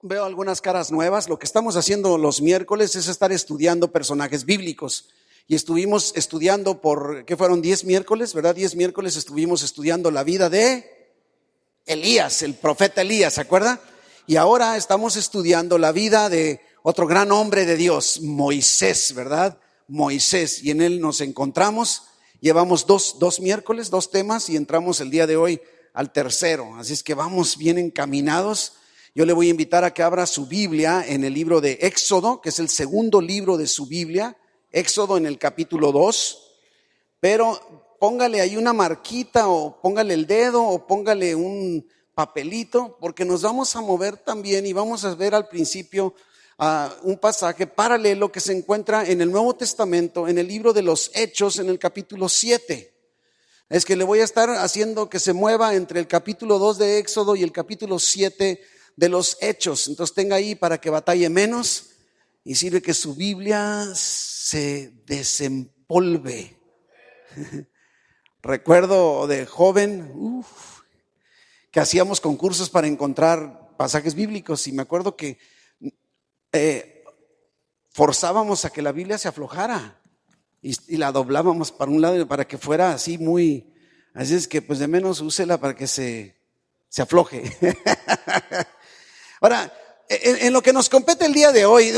Veo algunas caras nuevas. Lo que estamos haciendo los miércoles es estar estudiando personajes bíblicos. Y estuvimos estudiando ¿qué fueron? 10 miércoles, ¿verdad? 10 miércoles estuvimos estudiando la vida de Elías, el profeta Elías, ¿se acuerda? Y ahora estamos estudiando la vida de otro gran hombre de Dios, Moisés, ¿verdad? Moisés. Y en él nos encontramos. Llevamos dos miércoles, 2 temas, y entramos el día de hoy al tercero. Así es que vamos bien encaminados. Yo le voy a invitar a que abra su Biblia en el libro de Éxodo, que es el segundo libro de su Biblia. Éxodo en el capítulo 2. Pero póngale ahí una marquita, o póngale el dedo, o póngale un papelito, porque nos vamos a mover también y vamos a ver al principio un pasaje paralelo que se encuentra en el Nuevo Testamento, en el libro de los Hechos, en el capítulo 7. Es que le voy a estar haciendo que se mueva entre el capítulo 2 de Éxodo y el capítulo 7 de los Hechos. Entonces tenga ahí para que batalle menos y sirve que su Biblia se desempolve. Recuerdo de joven que hacíamos concursos para encontrar pasajes bíblicos, y me acuerdo que forzábamos a que la Biblia se aflojara y la doblábamos para un lado para que fuera así muy, así es que pues de menos úsela para que se afloje. Ahora, en lo que nos compete el día de hoy,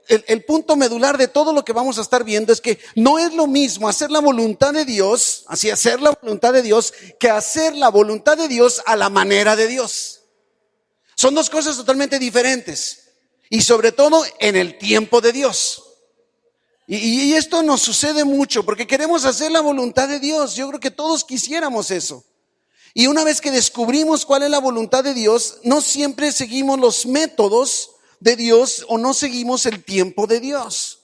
el punto medular de todo lo que vamos a estar viendo es que no es lo mismo hacer la voluntad de Dios, así hacer la voluntad de Dios, que hacer la voluntad de Dios a la manera de Dios. Son 2 cosas totalmente diferentes, y sobre todo en el tiempo de Dios. Y esto nos sucede mucho porque queremos hacer la voluntad de Dios. Yo creo que todos quisiéramos eso. Y una vez que descubrimos cuál es la voluntad de Dios, no siempre seguimos los métodos de Dios o no seguimos el tiempo de Dios.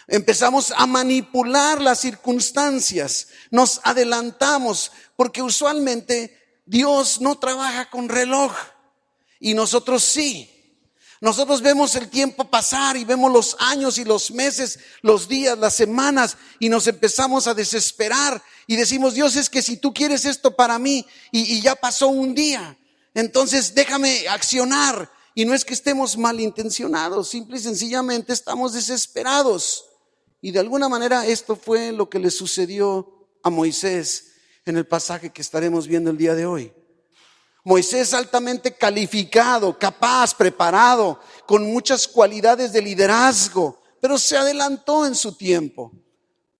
Empezamos a manipular las circunstancias, nos adelantamos, porque usualmente Dios no trabaja con reloj y nosotros sí. Nosotros vemos el tiempo pasar y vemos los años y los meses, los días, las semanas, y nos empezamos a desesperar y decimos: Dios, es que si tú quieres esto para mí y ya pasó un día, entonces déjame accionar. Y no es que estemos malintencionados, simple y sencillamente estamos desesperados. Y de alguna manera esto fue lo que le sucedió a Moisés en el pasaje que estaremos viendo el día de hoy. Moisés, altamente calificado, capaz, preparado, con muchas cualidades de liderazgo, pero se adelantó en su tiempo.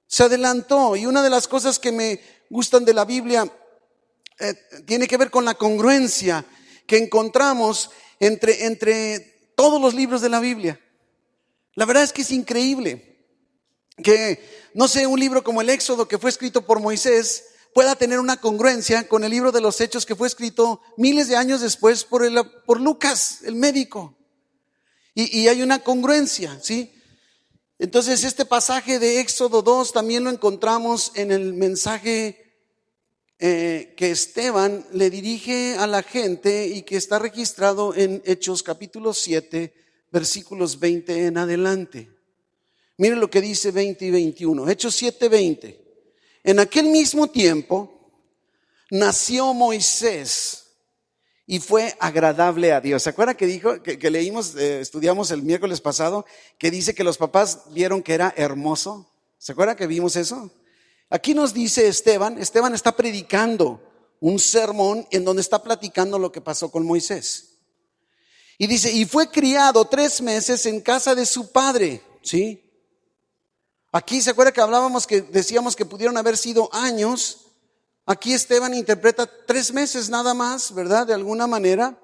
Se adelantó. Y una de las cosas que me gustan de la Biblia tiene que ver con la congruencia que encontramos entre todos los libros de la Biblia. La verdad es que es increíble que, no sé, un libro como el Éxodo, que fue escrito por Moisés, pueda tener una congruencia con el libro de los Hechos, que fue escrito miles de años después por Lucas, el médico. Y hay una congruencia, ¿sí? Entonces este pasaje de Éxodo 2 también lo encontramos en el mensaje que Esteban le dirige a la gente y que está registrado en Hechos capítulo 7, versículos 20 en adelante. Miren lo que dice 20 y 21. Hechos 7, 20. En aquel mismo tiempo nació Moisés y fue agradable a Dios. ¿Se acuerda que dijo, que leímos, estudiamos el miércoles pasado, que dice que los papás vieron que era hermoso? ¿Se acuerda que vimos eso? Aquí nos dice Esteban está predicando un sermón en donde está platicando lo que pasó con Moisés. Y dice: y fue criado 3 meses en casa de su padre, ¿sí? Aquí se acuerda que hablábamos, que decíamos que pudieron haber sido años. Aquí Esteban interpreta 3 meses nada más, ¿verdad? De alguna manera.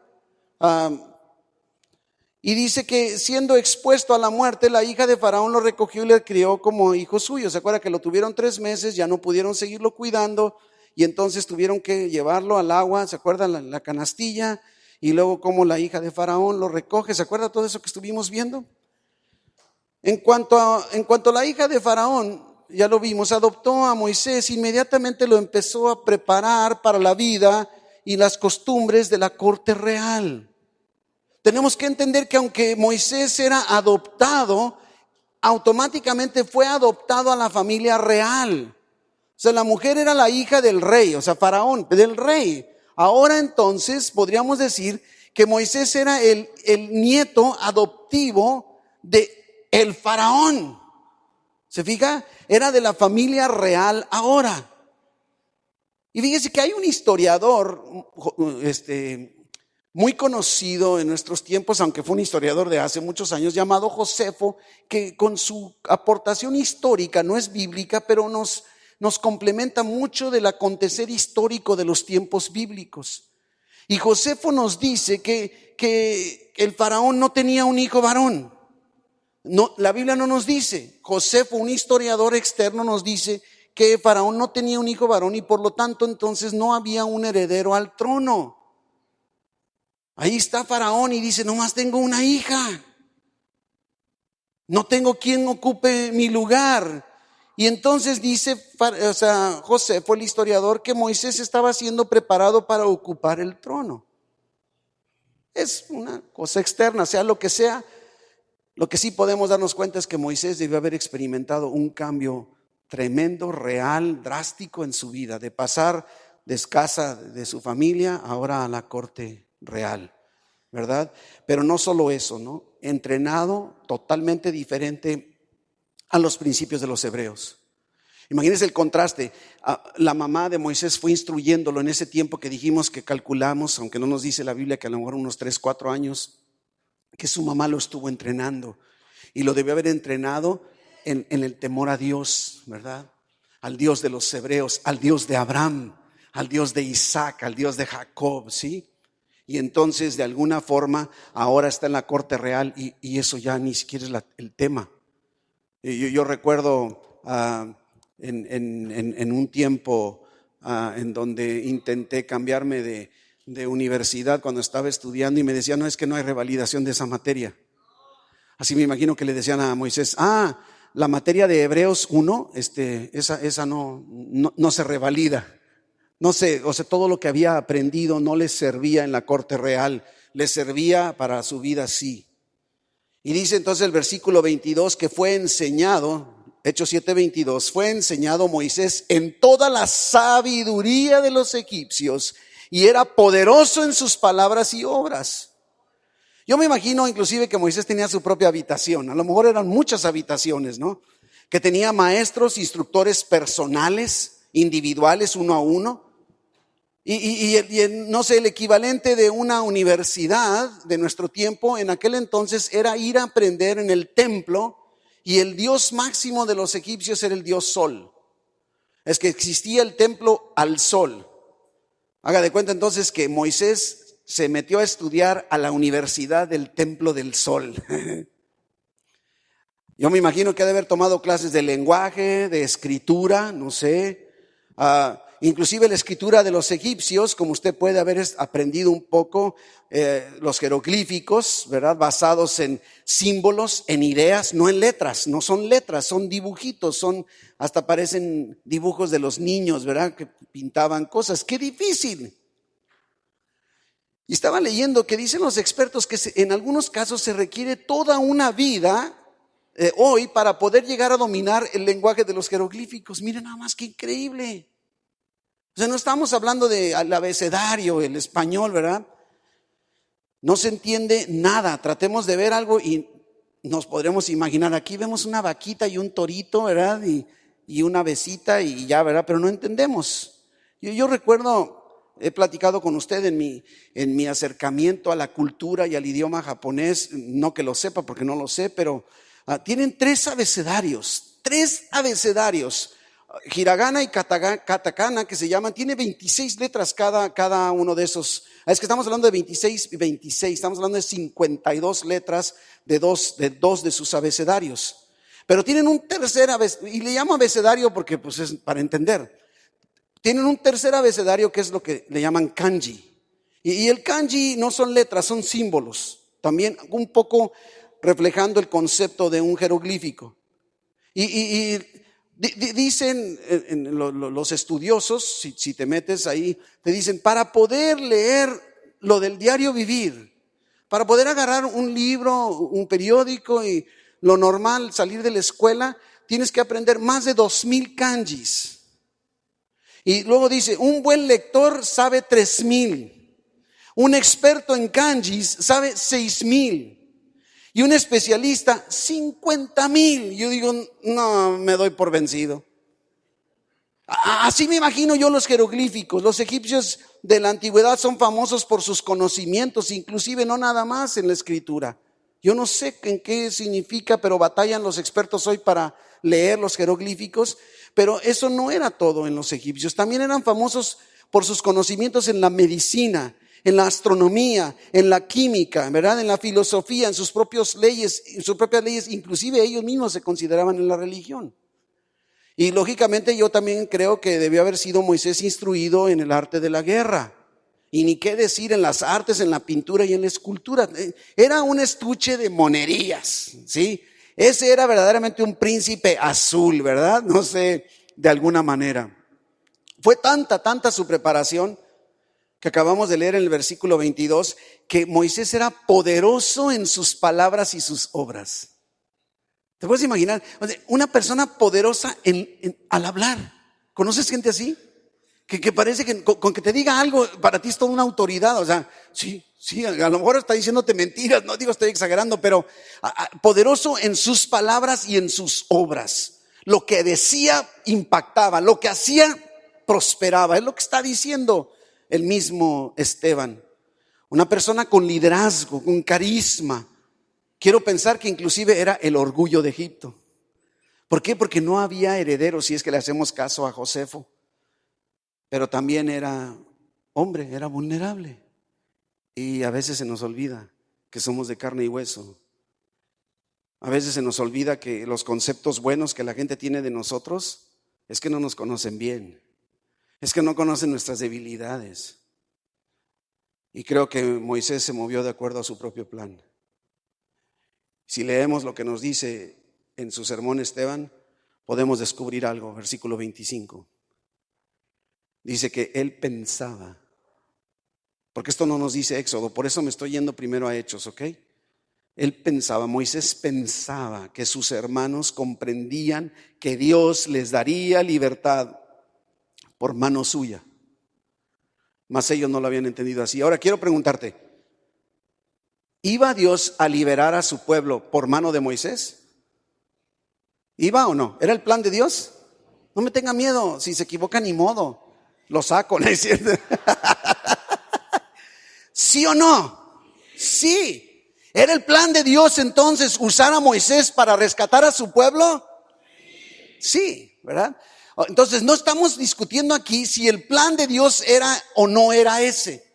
Y dice que siendo expuesto a la muerte, la hija de Faraón lo recogió y le crió como hijo suyo. ¿Se acuerda que lo tuvieron 3 meses? Ya no pudieron seguirlo cuidando y entonces tuvieron que llevarlo al agua. ¿Se acuerda? La canastilla. Y luego como la hija de Faraón lo recoge. ¿Se acuerda todo eso que estuvimos viendo? En cuanto a la hija de Faraón, ya lo vimos, adoptó a Moisés, inmediatamente lo empezó a preparar para la vida y las costumbres de la corte real. Tenemos que entender que aunque Moisés era adoptado, automáticamente fue adoptado a la familia real. O sea, la mujer era la hija del rey, o sea, Faraón, del rey. Ahora entonces podríamos decir que Moisés era el nieto adoptivo de el faraón. ¿Se fija? Era de la familia real ahora. Y fíjese que hay un historiador muy conocido en nuestros tiempos, aunque fue un historiador de hace muchos años, llamado Josefo, que con su aportación histórica, no es bíblica, pero nos complementa mucho del acontecer histórico de los tiempos bíblicos. Y Josefo nos dice que el faraón no tenía un hijo varón. No, la Biblia no nos dice. Josefo, un historiador externo, nos dice que faraón no tenía un hijo varón y por lo tanto entonces no había un heredero al trono. Ahí está faraón y dice, nomás tengo una hija. No tengo quien ocupe mi lugar. Y entonces dice, Josefo, el historiador, que Moisés estaba siendo preparado para ocupar el trono. Es una cosa externa, sea lo que sea. Lo que sí podemos darnos cuenta es que Moisés debió haber experimentado un cambio tremendo, real, drástico en su vida, de pasar de casa de su familia ahora a la corte real, ¿verdad? Pero no solo eso, ¿no? Entrenado totalmente diferente a los principios de los hebreos. Imagínense el contraste. La mamá de Moisés fue instruyéndolo en ese tiempo que dijimos que calculamos, aunque no nos dice la Biblia que a lo mejor unos 3, 4 años, que su mamá lo estuvo entrenando y lo debió haber entrenado en el temor a Dios, ¿verdad? Al Dios de los hebreos, al Dios de Abraham, al Dios de Isaac, al Dios de Jacob, ¿sí? Y entonces de alguna forma ahora está en la corte real y eso ya ni siquiera es el tema. Yo recuerdo en un tiempo en donde intenté cambiarme de universidad cuando estaba estudiando y me decían, no, es que no hay revalidación de esa materia. Así me imagino que le decían a Moisés, la materia de Hebreos 1, esa no se revalida. No sé, o sea, todo lo que había aprendido no les servía en la corte real, les servía para su vida, sí. Y dice entonces el versículo 22 que fue enseñado, Hechos 7:22, fue enseñado Moisés en toda la sabiduría de los egipcios y era poderoso en sus palabras y obras. Yo me imagino inclusive que Moisés tenía su propia habitación, a lo mejor eran muchas habitaciones, ¿no? Que tenía maestros, instructores personales, individuales, uno a uno. Y no sé, el equivalente de una universidad de nuestro tiempo en aquel entonces era ir a aprender en el templo y el dios máximo de los egipcios era el dios Sol. Es que existía el templo al sol. Haga de cuenta entonces que Moisés se metió a estudiar a la universidad del templo del sol. Yo me imagino que ha de haber tomado clases de lenguaje, de escritura, no sé. Inclusive la escritura de los egipcios, como usted puede haber aprendido un poco, los jeroglíficos, ¿verdad? Basados en símbolos, en ideas, no en letras, no son letras, son dibujitos, hasta parecen dibujos de los niños, ¿verdad? Que pintaban cosas. ¡Qué difícil! Y estaba leyendo que dicen los expertos que en algunos casos se requiere toda una vida hoy para poder llegar a dominar el lenguaje de los jeroglíficos. Miren nada más, qué increíble. O sea, no estamos hablando del abecedario, el español, ¿verdad? No se entiende nada. Tratemos de ver algo y nos podremos imaginar. Aquí vemos una vaquita y un torito, ¿verdad? Y una avecita y ya, ¿verdad? Pero no entendemos. Yo recuerdo, he platicado con usted en mi acercamiento a la cultura y al idioma japonés. No que lo sepa porque no lo sé, pero tienen 3 abecedarios. 3 abecedarios. Hiragana y katakana que se llaman, tiene 26 letras cada uno de esos. Es que estamos hablando de 26 y 26, estamos hablando de 52 letras de dos de sus abecedarios. Pero tienen un tercer abecedario, y le llamo abecedario porque pues es para entender. Tienen un tercer abecedario que es lo que le llaman kanji. Y el kanji no son letras, son símbolos. También un poco reflejando el concepto de un jeroglífico. Y dicen los estudiosos, si te metes ahí, te dicen, para poder leer lo del diario vivir, para poder agarrar un libro, un periódico y lo normal, salir de la escuela, tienes que aprender más de 2,000 kanjis. Y luego dice, un buen lector sabe 3,000. Un experto en kanjis sabe 6,000 y un especialista 50,000. Yo digo, no, me doy por vencido. Así me imagino yo los jeroglíficos. Los egipcios de la antigüedad son famosos por sus conocimientos, inclusive no nada más en la escritura. Yo no sé en qué significa, pero batallan los expertos hoy para leer los jeroglíficos. Pero eso no era todo en los egipcios. También eran famosos por sus conocimientos en la medicina, en la astronomía, en la química, ¿verdad? En la filosofía, en sus propias leyes, inclusive ellos mismos se consideraban en la religión. Y lógicamente yo también creo que debió haber sido Moisés instruido en el arte de la guerra. Y ni qué decir en las artes, en la pintura y en la escultura. Era un estuche de monerías, ¿sí? Ese era verdaderamente un príncipe azul, ¿verdad? No sé, de alguna manera. Fue tanta su preparación que acabamos de leer en el versículo 22, que Moisés era poderoso en sus palabras y sus obras. ¿Te puedes imaginar? Una persona poderosa al hablar. ¿Conoces gente así? Que parece que con que te diga algo, para ti es toda una autoridad. O sea, sí, a lo mejor está diciéndote mentiras, no digo estoy exagerando, pero poderoso en sus palabras y en sus obras. Lo que decía impactaba, lo que hacía prosperaba. Es lo que está diciendo el mismo Esteban. Una persona con liderazgo, con carisma. Quiero pensar que inclusive era el orgullo de Egipto. ¿Por qué? Porque no había herederos, si es que le hacemos caso a Josefo. Pero también era hombre, era vulnerable. Y a veces se nos olvida que somos de carne y hueso. A veces se nos olvida que los conceptos buenos que la gente tiene de nosotros es que no nos conocen bien. Es que no conocen nuestras debilidades. Y creo que Moisés se movió de acuerdo a su propio plan. Si leemos lo que nos dice en su sermón Esteban, podemos descubrir algo. Versículo 25. Dice que él pensaba, porque esto no nos dice Éxodo, por eso me estoy yendo primero a Hechos, ¿ok? Él pensaba, Moisés pensaba que sus hermanos comprendían que Dios les daría libertad por mano suya. Mas ellos no lo habían entendido así. Ahora quiero preguntarte, ¿iba Dios a liberar a su pueblo por mano de Moisés? ¿Iba o no? ¿Era el plan de Dios? No me tenga miedo, si se equivoca ni modo. Lo saco, ¿no es cierto? ¿Sí o no? Sí. ¿Era el plan de Dios entonces usar a Moisés para rescatar a su pueblo? Sí, ¿verdad? Entonces no estamos discutiendo aquí si el plan de Dios era o no era ese.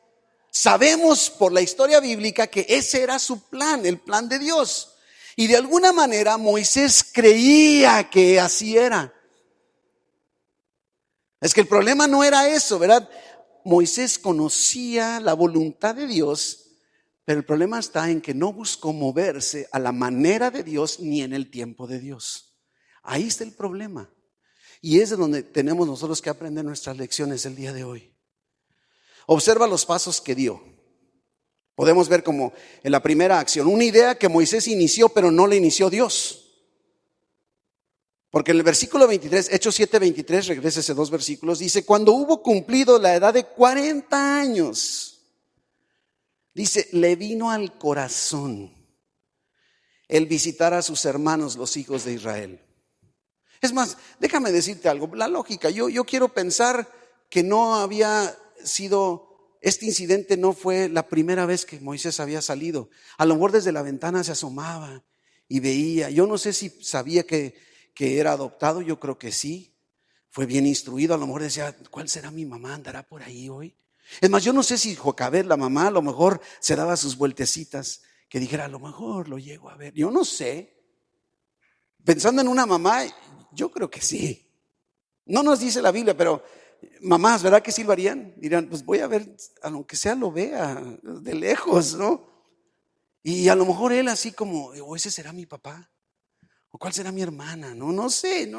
Sabemos por la historia bíblica que ese era su plan, el plan de Dios. Y de alguna manera Moisés creía que así era. Es que el problema no era eso, ¿verdad? Moisés conocía la voluntad de Dios, pero el problema está en que no buscó moverse a la manera de Dios ni en el tiempo de Dios. Ahí está el problema. Y es de donde tenemos nosotros que aprender nuestras lecciones el día de hoy. Observa los pasos que dio. Podemos ver como en la primera acción, una idea que Moisés inició, pero no la inició Dios. Porque en el versículo 23, Hechos 7:23, regrésese 2 versículos, dice, cuando hubo cumplido la edad de 40 años, dice, le vino al corazón el visitar a sus hermanos, los hijos de Israel. Es más, déjame decirte algo, la lógica, yo quiero pensar que no había sido, este incidente no fue la primera vez que Moisés había salido. A lo mejor desde la ventana se asomaba y veía, yo no sé si sabía que era adoptado, yo creo que sí, fue bien instruido, a lo mejor decía, ¿cuál será mi mamá? ¿Andará por ahí hoy? Es más, yo no sé si Jocabed, la mamá, a lo mejor se daba sus vueltecitas, que dijera, a lo mejor lo llego a ver, yo no sé. Pensando en una mamá, yo creo que sí. No nos dice la Biblia, pero mamás, ¿verdad que sí lo harían? Dirán, pues voy a ver, aunque sea lo vea de lejos, ¿no? Y a lo mejor él así como, o ese será mi papá. ¿O cuál será mi hermana? No sé.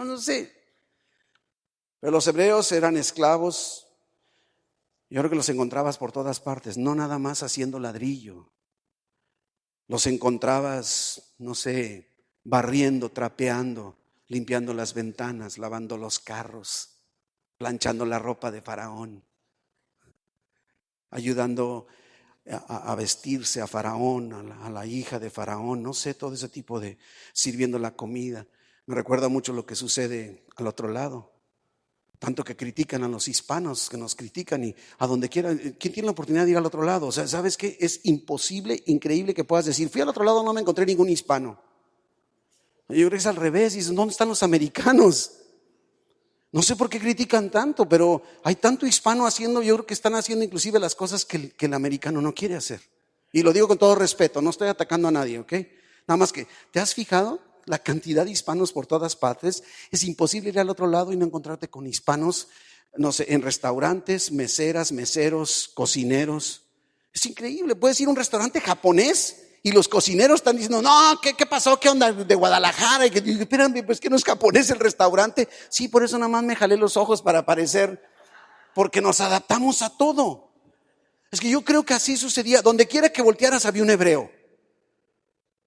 Pero los hebreos eran esclavos. Yo creo que los encontrabas por todas partes, no nada más haciendo ladrillo. Los encontrabas, no sé, barriendo, trapeando, limpiando las ventanas, lavando los carros, planchando la ropa de Faraón, ayudando a vestirse a Faraón, a la hija de Faraón, no sé, todo ese tipo de sirviendo la comida. Me recuerda mucho lo que sucede al otro lado. Tanto que critican a los hispanos, que nos critican y a donde quiera. ¿Quién tiene la oportunidad de ir al otro lado? O sea, ¿sabes qué? Es imposible, increíble que puedas decir, fui al otro lado, no me encontré ningún hispano. Yo creo que es al revés, y dicen, ¿dónde están los americanos? No sé por qué critican tanto, pero hay tanto hispano haciendo, yo creo que están haciendo inclusive las cosas que el americano no quiere hacer. Y lo digo con todo respeto, no estoy atacando a nadie, ¿ok? Nada más que, ¿te has fijado la cantidad de hispanos por todas partes? Es imposible ir al otro lado y no encontrarte con hispanos, no sé, en restaurantes, meseras, meseros, cocineros. Es increíble, puedes ir a un restaurante japonés y los cocineros están diciendo, no, ¿qué pasó? ¿Qué onda? De Guadalajara. Y que, espérame, pues que no es japonés el restaurante. Sí, por eso nada más me jalé los ojos para parecer, porque nos adaptamos a todo. Es que yo creo que así sucedía. Donde quiera que voltearas había un hebreo.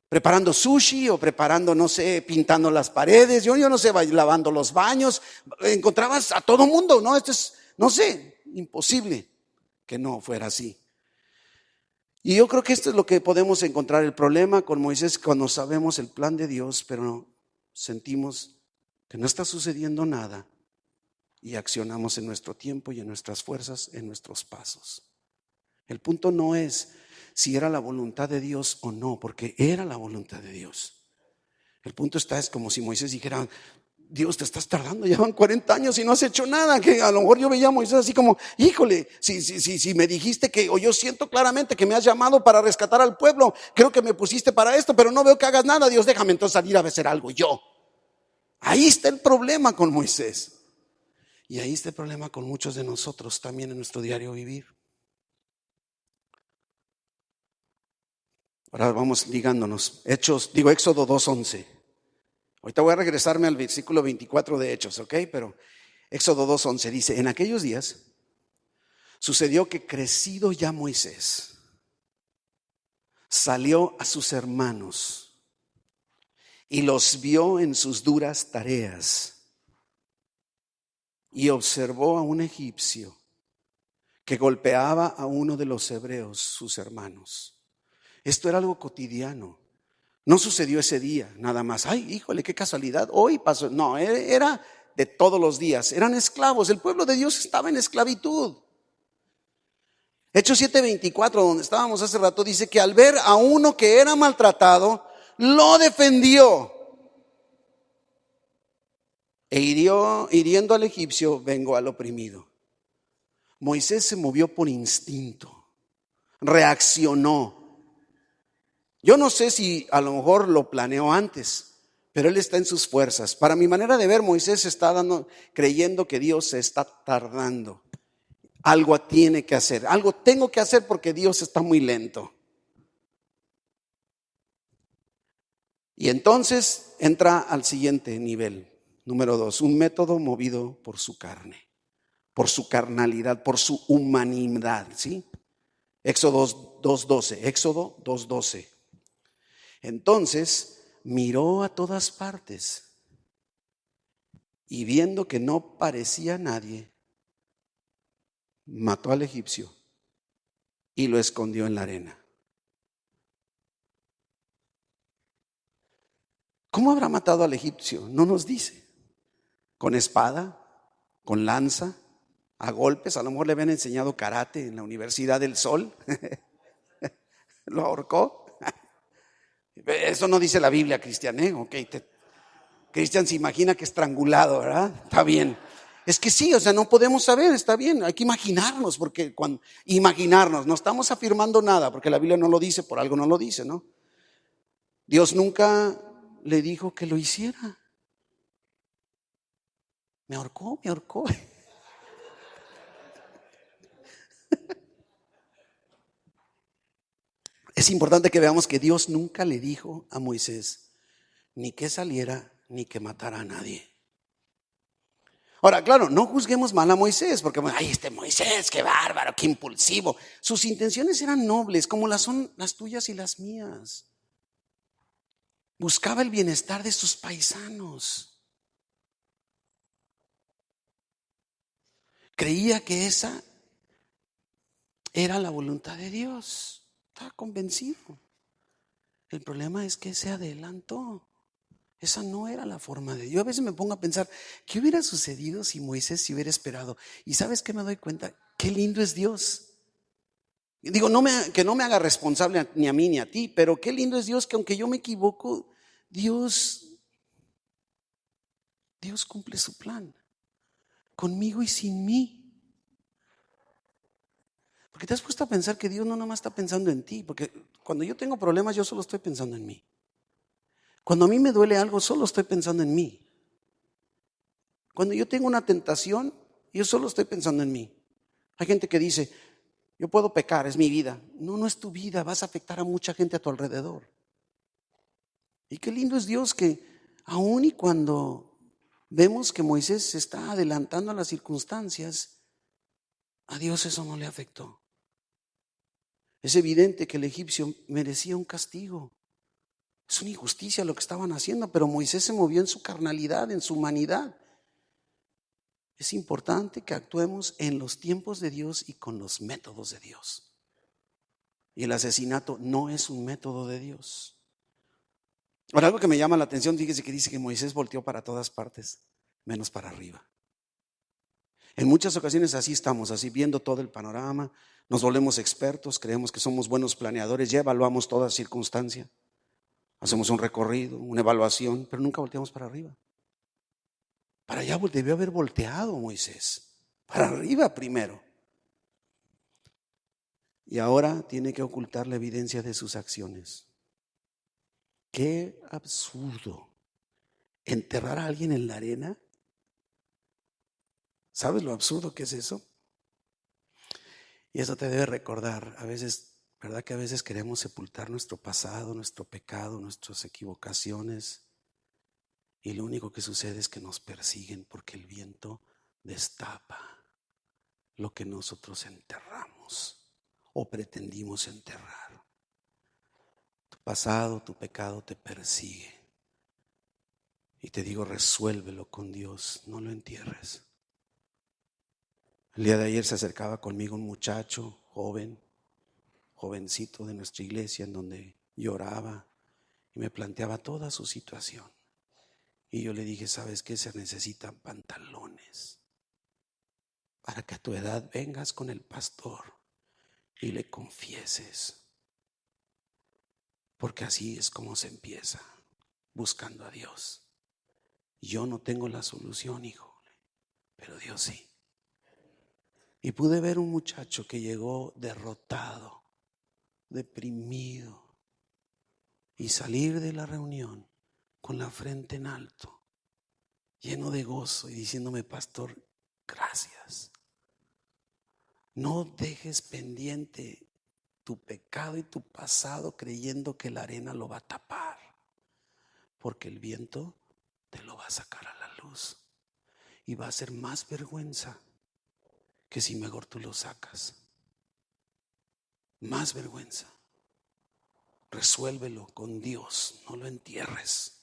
Preparando sushi o preparando, no sé, pintando las paredes. Yo no sé, lavando los baños. Encontrabas a todo mundo, ¿no? Esto es, no sé, imposible que no fuera así. Y yo creo que esto es lo que podemos encontrar. El problema con Moisés cuando sabemos el plan de Dios, pero sentimos que no está sucediendo nada y accionamos en nuestro tiempo y en nuestras fuerzas, en nuestros pasos. El punto no es si era la voluntad de Dios o no, porque era la voluntad de Dios. El punto es como si Moisés dijera, Dios, te estás tardando, ya van 40 años y no has hecho nada. Que a lo mejor yo veía a Moisés así como, híjole, si me dijiste que, o yo siento claramente que me has llamado para rescatar al pueblo, creo que me pusiste para esto, pero no veo que hagas nada. Dios, déjame entonces salir a hacer algo yo. Ahí está el problema con Moisés. Y ahí está el problema con muchos de nosotros también en nuestro diario vivir. Ahora vamos ligándonos. Éxodo 2:11. Ahorita voy a regresarme al versículo 24 de Hechos, ¿ok? Pero Éxodo 2:11 dice, en aquellos días sucedió que crecido ya Moisés, salió a sus hermanos y los vio en sus duras tareas y observó a un egipcio que golpeaba a uno de los hebreos, sus hermanos. Esto era algo cotidiano. No sucedió ese día, nada más. Ay, híjole, qué casualidad, hoy pasó. No, era de todos los días. Eran esclavos, el pueblo de Dios estaba en esclavitud. Hechos 7:24, donde estábamos hace rato, dice que al ver a uno que era maltratado, lo defendió. E hiriendo al egipcio, vengó al oprimido. Moisés se movió por instinto, reaccionó. Yo no sé si a lo mejor lo planeó antes, pero él está en sus fuerzas. Para mi manera de ver, Moisés está creyendo que Dios se está tardando. Algo tiene que hacer, algo tengo que hacer porque Dios está muy lento. Y entonces entra al siguiente nivel, número 2, un método movido por su carne, por su carnalidad, por su humanidad, ¿sí? Éxodo 2:12. Entonces miró a todas partes y viendo que no parecía nadie, mató al egipcio y lo escondió en la arena. ¿Cómo habrá matado al egipcio? No nos dice. ¿Con espada? ¿Con lanza? ¿A golpes? A lo mejor le habían enseñado karate en la Universidad del Sol. ¿Lo ahorcó? Eso no dice la Biblia, Cristian, ¿eh? Ok, Cristian se imagina que estrangulado, ¿verdad? Está bien. Es que sí, o sea, no podemos saber, está bien, hay que imaginarnos, porque cuando imaginarnos, no estamos afirmando nada, porque la Biblia no lo dice, por algo no lo dice, ¿no? Dios nunca le dijo que lo hiciera. Me ahorcó. Es importante que veamos que Dios nunca le dijo a Moisés ni que saliera ni que matara a nadie. Ahora, claro, no juzguemos mal a Moisés, porque, ay, este Moisés, qué bárbaro, qué impulsivo. Sus intenciones eran nobles, como las son las tuyas y las mías. Buscaba el bienestar de sus paisanos. Creía que esa Era la voluntad de Dios. Estaba convencido. El problema es que se adelantó. Esa no era la forma de Dios. Yo a veces me pongo a pensar, ¿qué hubiera sucedido si Moisés se hubiera esperado? Y ¿sabes qué me doy cuenta? Qué lindo es Dios. Digo, que no me haga responsable ni a mí ni a ti, pero qué lindo es Dios que aunque yo me equivoco, Dios cumple su plan. Conmigo y sin mí. Porque te has puesto a pensar que Dios no nomás está pensando en ti, porque cuando yo tengo problemas yo solo estoy pensando en mí. Cuando a mí me duele algo solo estoy pensando en mí. Cuando yo tengo una tentación yo solo estoy pensando en mí. Hay gente que dice, yo puedo pecar, es mi vida. No, no es tu vida, vas a afectar a mucha gente a tu alrededor. Y qué lindo es Dios que aun y cuando vemos que Moisés se está adelantando a las circunstancias, a Dios eso no le afectó. Es evidente que el egipcio merecía un castigo. Es una injusticia lo que estaban haciendo, pero Moisés se movió en su carnalidad, en su humanidad. Es importante que actuemos en los tiempos de Dios y con los métodos de Dios. Y el asesinato no es un método de Dios. Ahora, algo que me llama la atención, fíjese que dice que Moisés volteó para todas partes, menos para arriba. En muchas ocasiones así estamos, así viendo todo el panorama, nos volvemos expertos, creemos que somos buenos planeadores, ya evaluamos toda circunstancia, hacemos un recorrido, una evaluación, pero nunca volteamos para arriba. Para allá debió haber volteado Moisés, para arriba primero. Y ahora tiene que ocultar la evidencia de sus acciones. Qué absurdo. Enterrar a alguien en la arena. ¿Sabes lo absurdo que es eso? Y eso te debe recordar, a veces, ¿verdad que a veces queremos sepultar nuestro pasado, nuestro pecado, nuestras equivocaciones? Y lo único que sucede es que nos persiguen porque el viento destapa lo que nosotros enterramos o pretendimos enterrar. Tu pasado, tu pecado te persigue. Y te digo, resuélvelo con Dios, no lo entierres. El día de ayer se acercaba conmigo un muchacho jovencito de nuestra iglesia, en donde lloraba y me planteaba toda su situación. Y yo le dije, ¿sabes qué? Se necesitan pantalones para que a tu edad vengas con el pastor y le confieses. Porque así es como se empieza, buscando a Dios. Yo no tengo la solución, hijo, pero Dios sí. Y pude ver un muchacho que llegó derrotado, deprimido, y salir de la reunión con la frente en alto, lleno de gozo y diciéndome, pastor, gracias. No dejes pendiente tu pecado y tu pasado creyendo que la arena lo va a tapar, porque el viento te lo va a sacar a la luz y va a ser más vergüenza que si mejor tú lo sacas. Más vergüenza. Resuélvelo con Dios, no lo entierres.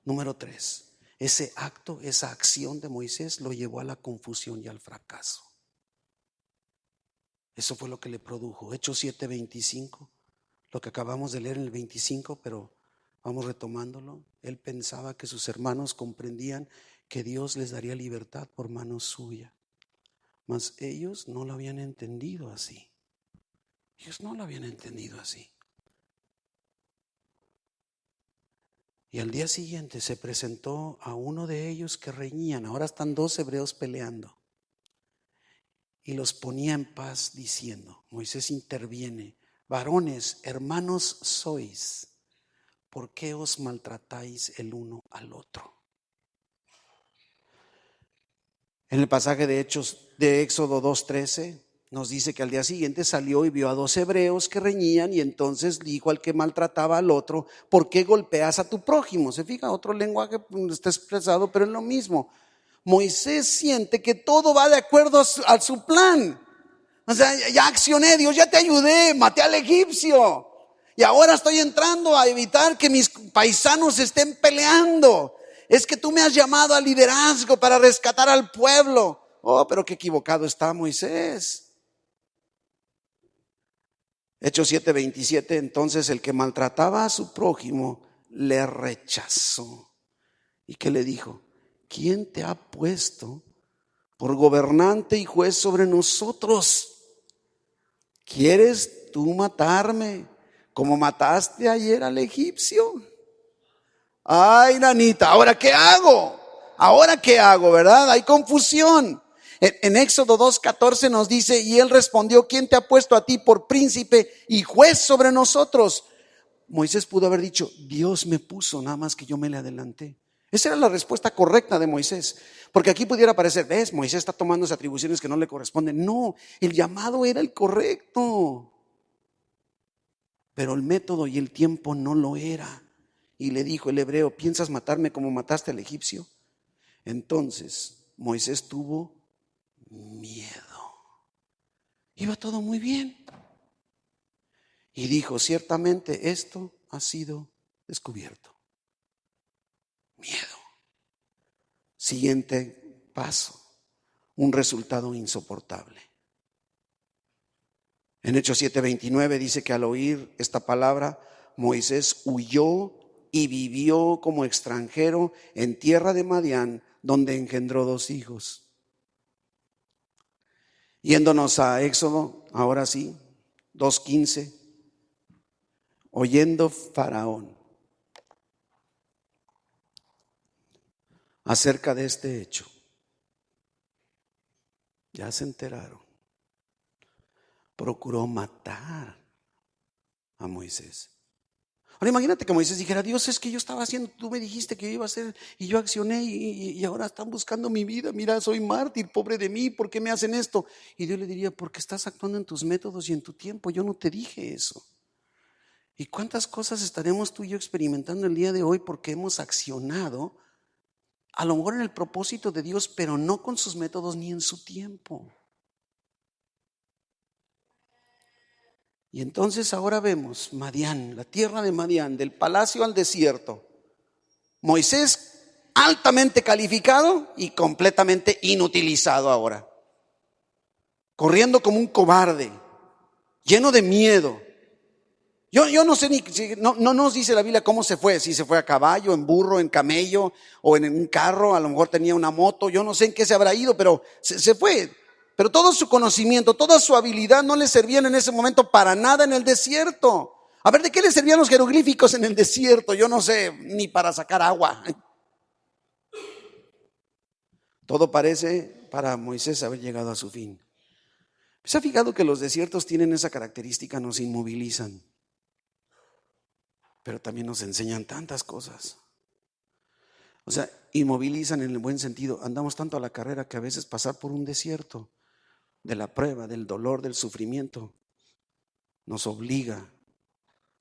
Número 3, ese acto, esa acción de Moisés lo llevó a la confusión y al fracaso. Eso fue lo que le produjo. Hechos 7:25, lo que acabamos de leer en el 25, pero vamos retomándolo. Él pensaba que sus hermanos comprendían que Dios les daría libertad por mano suya, mas ellos no lo habían entendido así. Ellos no lo habían entendido así. Y al día siguiente se presentó a uno de ellos que reñían. Ahora están 2 hebreos peleando. Y los ponía en paz diciendo, Moisés interviene, varones, hermanos sois, ¿por qué os maltratáis el uno al otro? En el pasaje de Hechos de Éxodo 2:13 nos dice que al día siguiente salió y vio a 2 hebreos que reñían y entonces dijo al que maltrataba al otro, ¿por qué golpeas a tu prójimo? Se fija, otro lenguaje está expresado, pero es lo mismo. Moisés siente que todo va de acuerdo a su plan. O sea, ya accioné, Dios, ya te ayudé, maté al egipcio. Y ahora estoy entrando a evitar que mis paisanos estén peleando. Es que tú me has llamado al liderazgo para rescatar al pueblo. Oh, pero qué equivocado está Moisés. Hechos 7:27, entonces el que maltrataba a su prójimo le rechazó. ¿Y qué le dijo? ¿Quién te ha puesto por gobernante y juez sobre nosotros? ¿Quieres tú matarme como mataste ayer al egipcio? Ay, nanita, ¿ahora qué hago? ¿Ahora qué hago, verdad? Hay confusión. En Éxodo 2:14 nos dice, y él respondió, ¿quién te ha puesto a ti por príncipe y juez sobre nosotros? Moisés pudo haber dicho, Dios me puso, nada más que yo me le adelanté. Esa era la respuesta correcta de Moisés. Porque aquí pudiera parecer, ves, Moisés está tomando esas atribuciones que no le corresponden. No, el llamado era el correcto. Pero el método y el tiempo no lo era. Y le dijo el hebreo, ¿piensas matarme como mataste al egipcio? Entonces Moisés tuvo miedo. Iba todo muy bien. Y dijo, ciertamente esto ha sido descubierto. Miedo. Siguiente paso, un resultado insoportable. En Hechos 7:29 dice que al oír esta palabra, Moisés huyó y vivió como extranjero en tierra de Madián, donde engendró 2 hijos. Yéndonos a Éxodo, ahora sí, 2:15, oyendo Faraón acerca de este hecho, ya se enteraron, procuró matar a Moisés. Ahora imagínate que Moisés dijera, Dios, es que yo estaba haciendo, tú me dijiste que yo iba a hacer y yo accioné y ahora están buscando mi vida, mira, soy mártir, pobre de mí, ¿por qué me hacen esto? Y Dios le diría, porque estás actuando en tus métodos y en tu tiempo, yo no te dije eso. ¿Y cuántas cosas estaremos tú y yo experimentando el día de hoy porque hemos accionado a lo mejor en el propósito de Dios, pero no con sus métodos ni en su tiempo? Y entonces ahora vemos Madián, la tierra de Madián, del palacio al desierto. Moisés altamente calificado y completamente inutilizado ahora. Corriendo como un cobarde, lleno de miedo. Yo no sé no nos dice la Biblia cómo se fue, si se fue a caballo, en burro, en camello o en un carro, a lo mejor tenía una moto, yo no sé en qué se habrá ido, pero se fue. Pero todo su conocimiento, toda su habilidad no le servían en ese momento para nada en el desierto. A ver, ¿de qué le servían los jeroglíficos en el desierto? Yo no sé, ni para sacar agua. Todo parece para Moisés haber llegado a su fin. ¿Se ha fijado que los desiertos tienen esa característica? Nos inmovilizan, pero también nos enseñan tantas cosas. O sea, inmovilizan en el buen sentido. Andamos tanto a la carrera que a veces pasar por un desierto de la prueba, del dolor, del sufrimiento, nos obliga,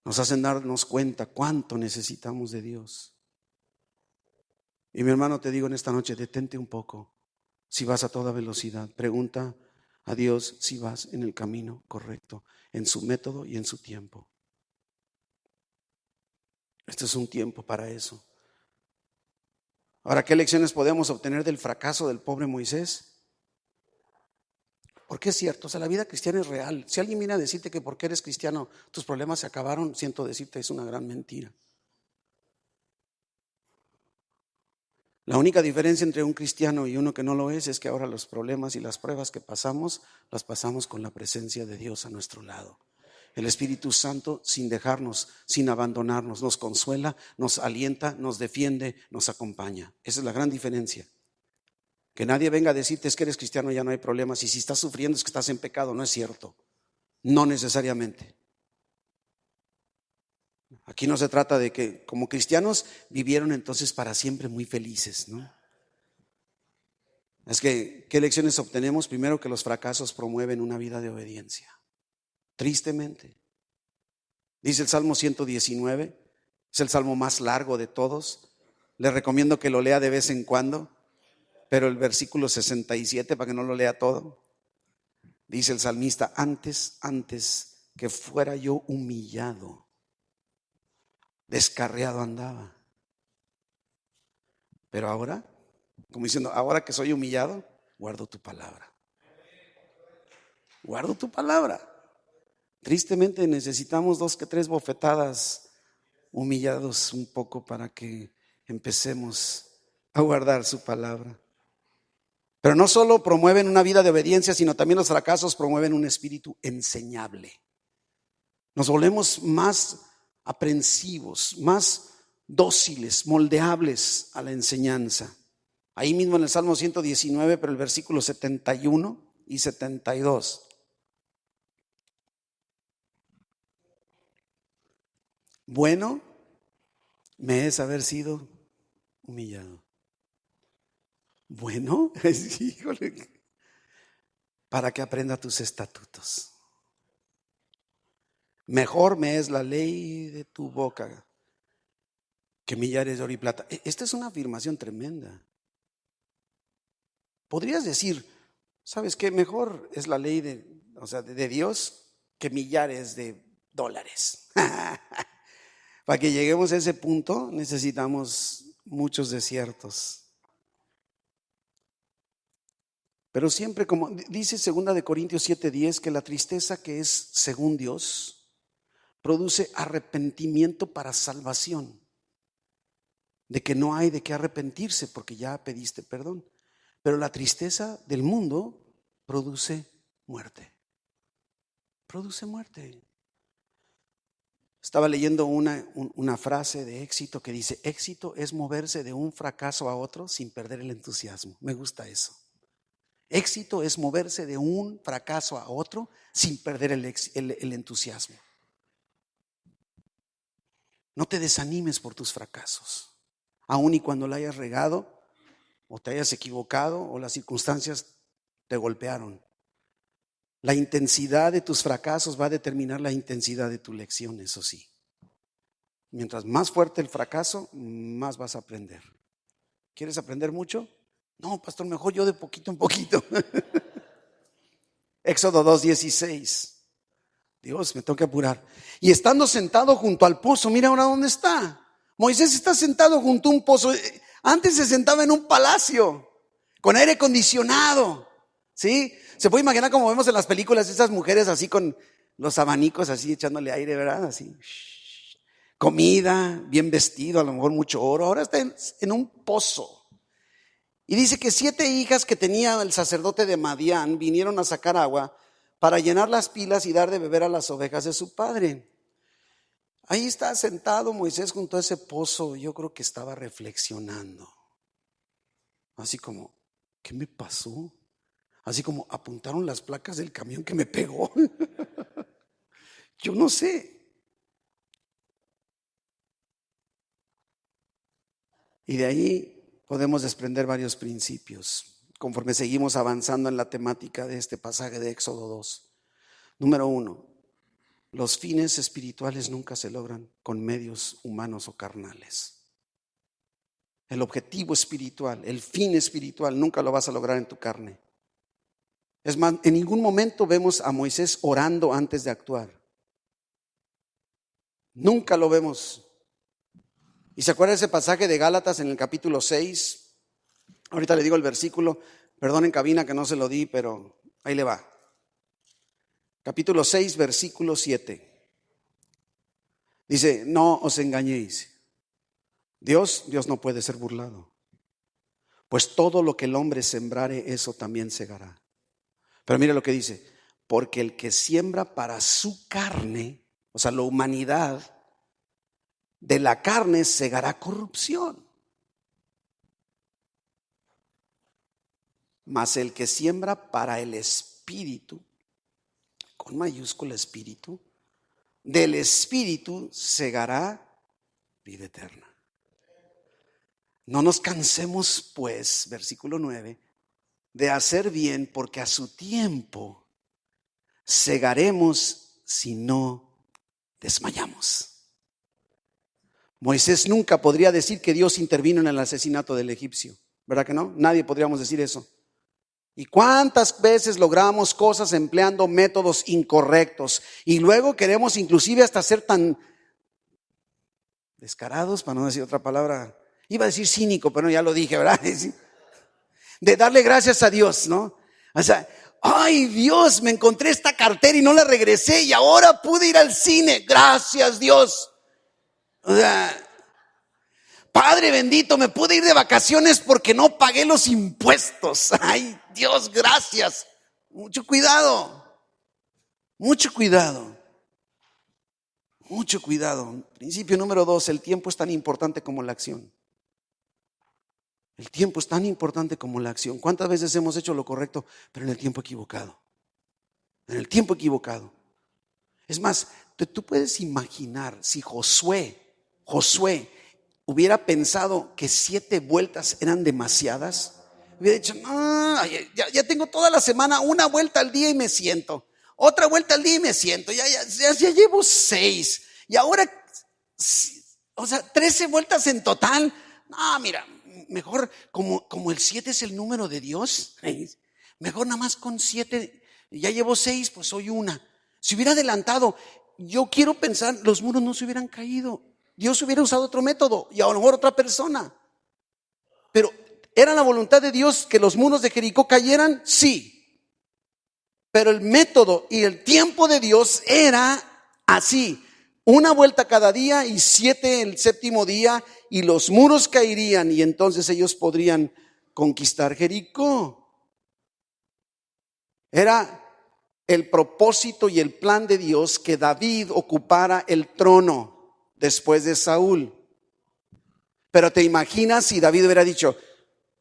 nos hacen darnos cuenta cuánto necesitamos de Dios. Y mi hermano, te digo en esta noche, detente un poco. Si vas a toda velocidad, pregunta a Dios si vas en el camino correcto, en su método y en su tiempo. Este es un tiempo para eso. Ahora, ¿qué lecciones podemos obtener del fracaso del pobre Moisés? Porque es cierto, o sea, la vida cristiana es real. Si alguien viene a decirte que porque eres cristiano tus problemas se acabaron, siento decirte, es una gran mentira. La única diferencia entre un cristiano y uno que no lo es que ahora los problemas y las pruebas que pasamos, las pasamos con la presencia de Dios a nuestro lado. El Espíritu Santo, sin dejarnos, sin abandonarnos, nos consuela, nos alienta, nos defiende, nos acompaña. Esa es la gran diferencia. Que nadie venga a decirte es que eres cristiano, ya no hay problemas, y si estás sufriendo es que estás en pecado. No es cierto, no necesariamente. Aquí no se trata de que como cristianos vivieron entonces para siempre muy felices, ¿no? Es que, ¿qué lecciones obtenemos? Primero, que los fracasos promueven una vida de obediencia. Tristemente. Dice el Salmo 119, es el salmo más largo de todos. Les recomiendo que lo lea de vez en cuando, pero el versículo 67, para que no lo lea todo, dice el salmista, antes que fuera yo humillado, descarriado andaba. Pero ahora, como diciendo, ahora que soy humillado, guardo tu palabra. Guardo tu palabra. Tristemente necesitamos 2 que 3 bofetadas, humillados un poco para que empecemos a guardar su palabra. Pero no solo promueven una vida de obediencia, sino también los fracasos promueven un espíritu enseñable. Nos volvemos más aprensivos, más dóciles, moldeables a la enseñanza. Ahí mismo en el Salmo 119, pero el versículo 71 y 72. Bueno me es haber sido humillado. Bueno, híjole, para que aprenda tus estatutos. Mejor me es la ley de tu boca que millares de oro y plata. Esta es una afirmación tremenda. Podrías decir, ¿sabes qué? Mejor es la ley de Dios que millares de dólares. Para que lleguemos a ese punto necesitamos muchos desiertos. Pero siempre, como dice 2 de Corintios 7:10, que la tristeza que es según Dios produce arrepentimiento para salvación. De que no hay de qué arrepentirse porque ya pediste perdón. Pero la tristeza del mundo produce muerte. Produce muerte. Estaba leyendo una frase de éxito que dice: éxito es moverse de un fracaso a otro sin perder el entusiasmo. Me gusta eso. Éxito es moverse de un fracaso a otro sin perder el entusiasmo. No te desanimes por tus fracasos, aun y cuando la hayas regado o te hayas equivocado o las circunstancias te golpearon. La intensidad de tus fracasos va a determinar la intensidad de tu lección, eso sí. Mientras más fuerte el fracaso, más vas a aprender. ¿Quieres aprender mucho? No, pastor, mejor yo de poquito en poquito. Éxodo 2:16. Dios, me tengo que apurar. Y estando sentado junto al pozo, mira ahora dónde está. Moisés está sentado junto a un pozo. Antes se sentaba en un palacio con aire acondicionado, ¿sí? Se puede imaginar como vemos en las películas esas mujeres así con los abanicos así echándole aire, ¿verdad? Así. Comida, bien vestido, a lo mejor mucho oro. Ahora está en un pozo. Y dice que 7 hijas que tenía el sacerdote de Madián vinieron a sacar agua para llenar las pilas y dar de beber a las ovejas de su padre. Ahí está sentado Moisés junto a ese pozo. Yo creo que estaba reflexionando. Así como, ¿qué me pasó? Así como apuntaron las placas del camión que me pegó. Yo no sé. Y de ahí podemos desprender varios principios conforme seguimos avanzando en la temática de este pasaje de Éxodo 2. Número 1, los fines espirituales nunca se logran con medios humanos o carnales. El objetivo espiritual, el fin espiritual, nunca lo vas a lograr en tu carne. Es más, en ningún momento vemos a Moisés orando antes de actuar. Nunca lo vemos. ¿Y se acuerda ese pasaje de Gálatas en el capítulo 6? Ahorita le digo el versículo, perdón en cabina que no se lo di, pero ahí le va. Capítulo 6, versículo 7. Dice, no os engañéis. Dios no puede ser burlado. Pues todo lo que el hombre sembrare, eso también segará. Pero mire lo que dice, porque el que siembra para su carne, o sea, la humanidad, de la carne segará corrupción. Mas el que siembra para el espíritu, con mayúscula espíritu, del espíritu segará vida eterna. No nos cansemos pues, versículo 9, de hacer bien, porque a su tiempo segaremos si no desmayamos. Moisés nunca podría decir que Dios intervino en el asesinato del egipcio, ¿verdad que no? Nadie podríamos decir eso. ¿Y cuántas veces logramos cosas empleando métodos incorrectos? Y luego queremos inclusive hasta ser tan descarados, para no decir otra palabra. Iba a decir cínico, pero ya lo dije, ¿verdad? De darle gracias a Dios, ¿no? O sea, Ay, Dios, me encontré esta cartera y no la regresé y ahora pude ir al cine. Gracias, Dios. O sea, Padre bendito, me pude ir de vacaciones porque no pagué los impuestos. Ay, Dios, gracias. Mucho cuidado. Mucho cuidado. Mucho cuidado. Principio número 2, el tiempo es tan importante como la acción. El tiempo es tan importante como la acción. ¿Cuántas veces hemos hecho lo correcto, pero en el tiempo equivocado? En el tiempo equivocado. Es más, tú puedes imaginar si Josué hubiera pensado que 7 vueltas eran demasiadas. Hubiera dicho, no, ya tengo toda la semana, una vuelta al día y me siento. Otra vuelta al día y me siento. Ya llevo 6. Y ahora, o sea, 13 vueltas en total. No, mira, mejor como el 7 es el número de Dios, mejor nada más con 7. Ya llevo 6, pues soy una. Si hubiera adelantado, yo quiero pensar, los muros no se hubieran caído. Dios hubiera usado otro método y a lo mejor otra persona. Pero ¿era la voluntad de Dios que los muros de Jericó cayeran? Sí. Pero el método y el tiempo de Dios era así: una vuelta cada día y 7 el séptimo día, y los muros caerían y entonces ellos podrían conquistar Jericó. Era el propósito y el plan de Dios que David ocupara el trono después de Saúl. Pero te imaginas si David hubiera dicho,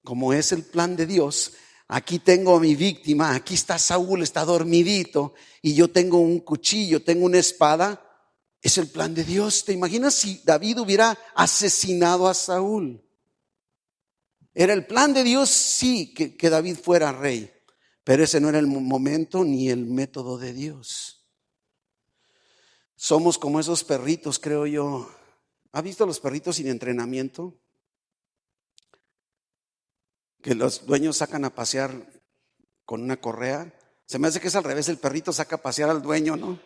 como es el plan de Dios, aquí tengo a mi víctima, aquí está Saúl, está dormidito, y yo tengo un cuchillo, tengo una espada. Es el plan de Dios. ¿Te imaginas si David hubiera asesinado a Saúl? Era el plan de Dios, sí, que David fuera rey. Pero ese no era el momento ni el método de Dios. Somos como esos perritos, creo yo. ¿Ha visto los perritos sin entrenamiento? Que los dueños sacan a pasear con una correa. Se me hace que es al revés, el perrito saca a pasear al dueño, ¿no?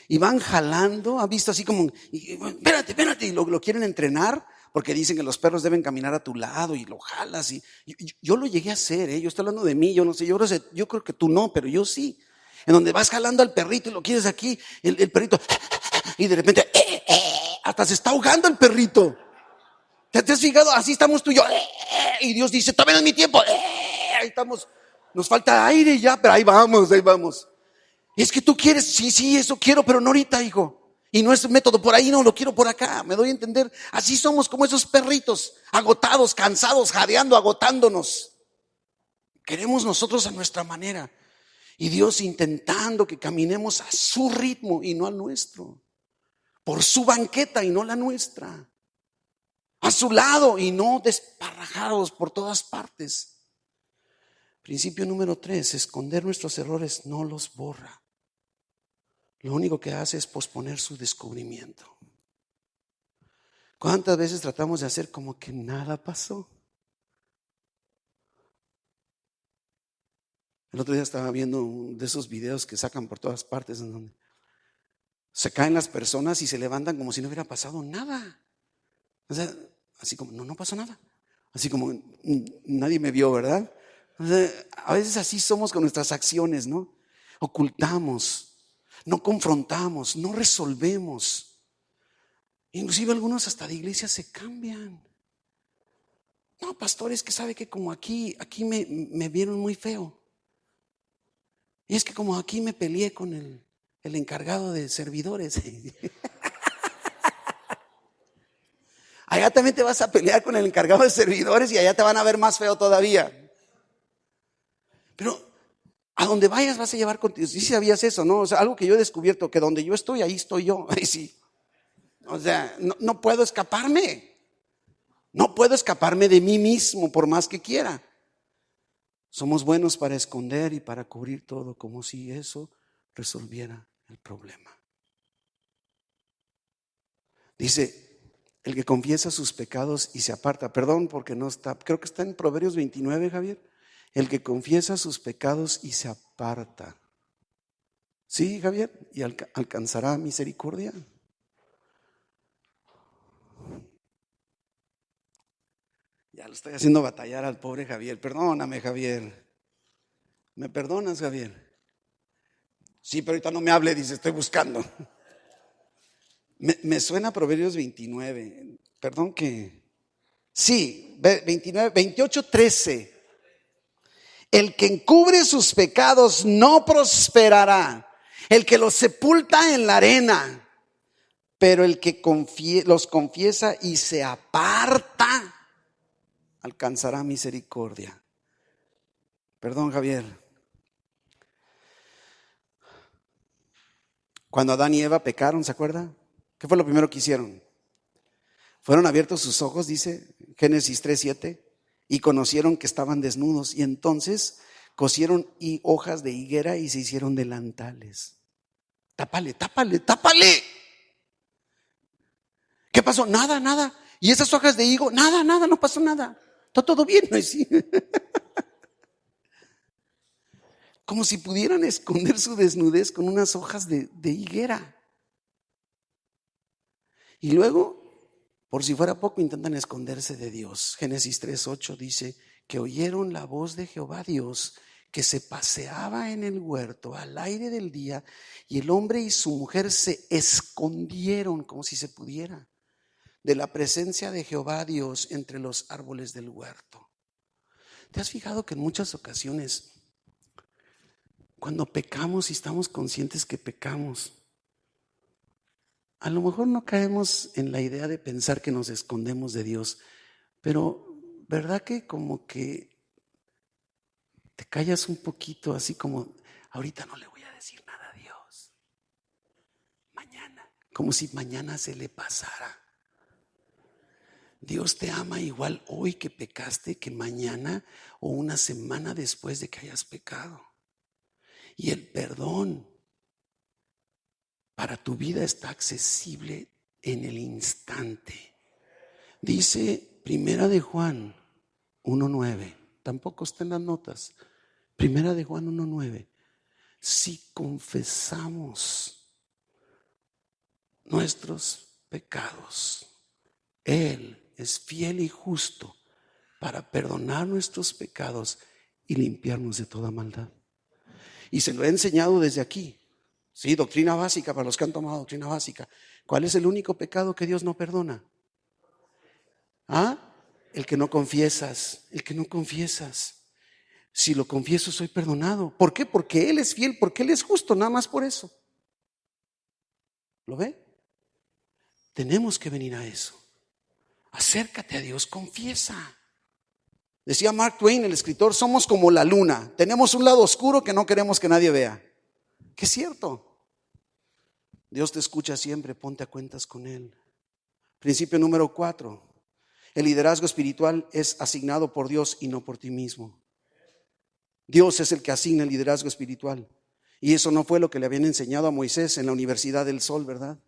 Y van jalando, ¿ha visto así como, espérate, y lo quieren entrenar? Porque dicen que los perros deben caminar a tu lado y lo jalas. Y yo lo llegué a hacer, yo estoy hablando de mí, yo no sé, yo creo que tú no, pero yo sí. En donde vas jalando al perrito y lo quieres aquí, el perrito, y de repente, hasta se está ahogando el perrito. ¿Te has fijado? Así estamos tú y yo, y Dios dice, también es mi tiempo, ahí estamos, nos falta aire ya, pero ahí vamos. Es que tú quieres, sí, eso quiero, pero no ahorita, hijo. Y no es método por ahí, no, lo quiero por acá. Me doy a entender. Así somos como esos perritos, agotados, cansados, jadeando, agotándonos. Queremos nosotros a nuestra manera. Y Dios intentando que caminemos a su ritmo y no al nuestro. Por su banqueta y no la nuestra. A su lado y no desparrajados por todas partes. Principio número 3, esconder nuestros errores no los borra. Lo único que hace es posponer su descubrimiento. ¿Cuántas veces tratamos de hacer como que nada pasó? El otro día estaba viendo de esos videos que sacan por todas partes, en donde se caen las personas y se levantan como si no hubiera pasado nada. O sea, así como, no pasó nada. Así como, nadie me vio, ¿verdad? O sea, a veces así somos con nuestras acciones, ¿no? Ocultamos, no confrontamos, no resolvemos. Inclusive algunos hasta de iglesia se cambian. No, pastor, es que sabe que como aquí me vieron muy feo. Y es que como aquí me peleé con el encargado de servidores. Allá también te vas a pelear con el encargado de servidores y allá te van a ver más feo todavía. Pero a donde vayas vas a llevar contigo. Si sabías eso, ¿no? O sea, algo que yo he descubierto, que donde yo estoy, ahí estoy yo. Ahí sí. O sea, no puedo escaparme. No puedo escaparme de mí mismo por más que quiera. Somos buenos para esconder y para cubrir todo, como si eso resolviera el problema. Dice, el que confiesa sus pecados y se aparta. Perdón porque no está, creo que está en Proverbios 29, Javier. El que confiesa sus pecados y se aparta. Sí, Javier, y alcanzará misericordia. Ya lo estoy haciendo batallar al pobre Javier. Perdóname, Javier. ¿Me perdonas, Javier? Sí, pero ahorita no me hable, dice, estoy buscando. Me suena Proverbios 29. Perdón que... Sí, 29, 28, 13. El que encubre sus pecados no prosperará. El que los sepulta en la arena. Pero el que los confiesa y se aparta alcanzará misericordia. Perdón, Javier. Cuando Adán y Eva pecaron, ¿se acuerda? ¿Qué fue lo primero que hicieron? Fueron abiertos sus ojos, dice Génesis 3:7, y conocieron que estaban desnudos. Y entonces cosieron hojas de higuera y se hicieron delantales. Tápale, tápale, tápale. ¿Qué pasó? Nada, nada. ¿Y esas hojas de higo? Nada, nada, no pasó nada. Está todo bien, ¿no? Sí. Como si pudieran esconder su desnudez con unas hojas de higuera. Y luego, por si fuera poco, intentan esconderse de Dios. Génesis 3:8 dice que oyeron la voz de Jehová Dios, que se paseaba en el huerto al aire del día, y el hombre y su mujer se escondieron, como si se pudiera, de la presencia de Jehová Dios entre los árboles del huerto. ¿Te has fijado que en muchas ocasiones, cuando pecamos y estamos conscientes que pecamos, a lo mejor no caemos en la idea de pensar que nos escondemos de Dios, pero ¿verdad que como que te callas un poquito, así como ahorita no le voy a decir nada a Dios? Mañana, como si mañana se le pasara. Dios te ama igual hoy que pecaste que mañana o una semana después de que hayas pecado. Y el perdón para tu vida está accesible en el instante. Dice Primera de Juan 1:9. Tampoco está en las notas. Primera de Juan 1:9. Si confesamos nuestros pecados, Él es fiel y justo para perdonar nuestros pecados y limpiarnos de toda maldad. Y se lo he enseñado desde aquí. Sí, doctrina básica para los que han tomado doctrina básica. ¿Cuál es el único pecado que Dios no perdona? El que no confiesas. El que no confiesas. Si lo confieso, soy perdonado. ¿Por qué? Porque Él es fiel, porque Él es justo, nada más por eso. ¿Lo ve? Tenemos que venir a eso. Acércate a Dios, confiesa. Decía Mark Twain, el escritor, somos como la luna. Tenemos un lado oscuro que no queremos que nadie vea. Que es cierto. Dios te escucha siempre, ponte a cuentas con Él. Principio número 4. El liderazgo espiritual es asignado por Dios y no por ti mismo. Dios es el que asigna el liderazgo espiritual. Y eso no fue lo que le habían enseñado a Moisés en la Universidad del Sol, ¿verdad?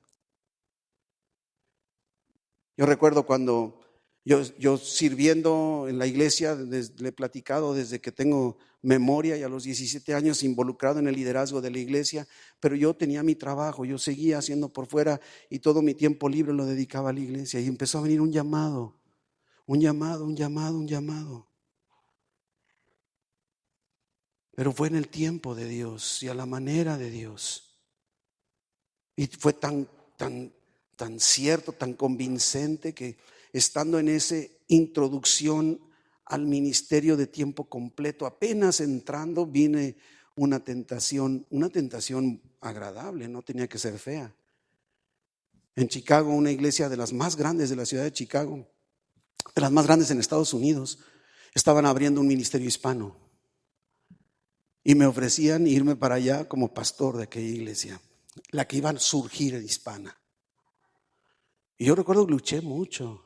Yo recuerdo cuando yo sirviendo en la iglesia, le he platicado desde que tengo memoria, y a los 17 años involucrado en el liderazgo de la iglesia, pero yo tenía mi trabajo, yo seguía haciendo por fuera y todo mi tiempo libre lo dedicaba a la iglesia, y empezó a venir un llamado. Pero fue en el tiempo de Dios y a la manera de Dios. Y fue tan cierto, tan convincente, que estando en esa introducción al ministerio de tiempo completo, apenas entrando, vine una tentación agradable, no tenía que ser fea. En Chicago, una iglesia de las más grandes de la ciudad de Chicago, de las más grandes en Estados Unidos, estaban abriendo un ministerio hispano y me ofrecían irme para allá como pastor de aquella iglesia, la que iba a surgir hispana. Y yo recuerdo que luché mucho.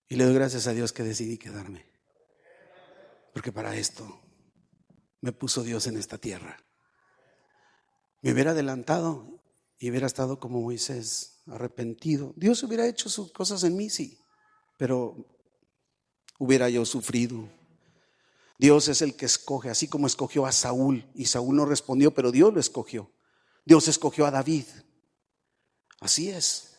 Y le doy gracias a Dios que decidí quedarme. Porque para esto me puso Dios en esta tierra. Me hubiera adelantado y hubiera estado como Moisés, arrepentido. Dios hubiera hecho sus cosas en mí, sí, pero hubiera yo sufrido. Dios es el que escoge, así como escogió a Saúl, y Saúl no respondió, pero Dios lo escogió. Dios escogió a David. Así es.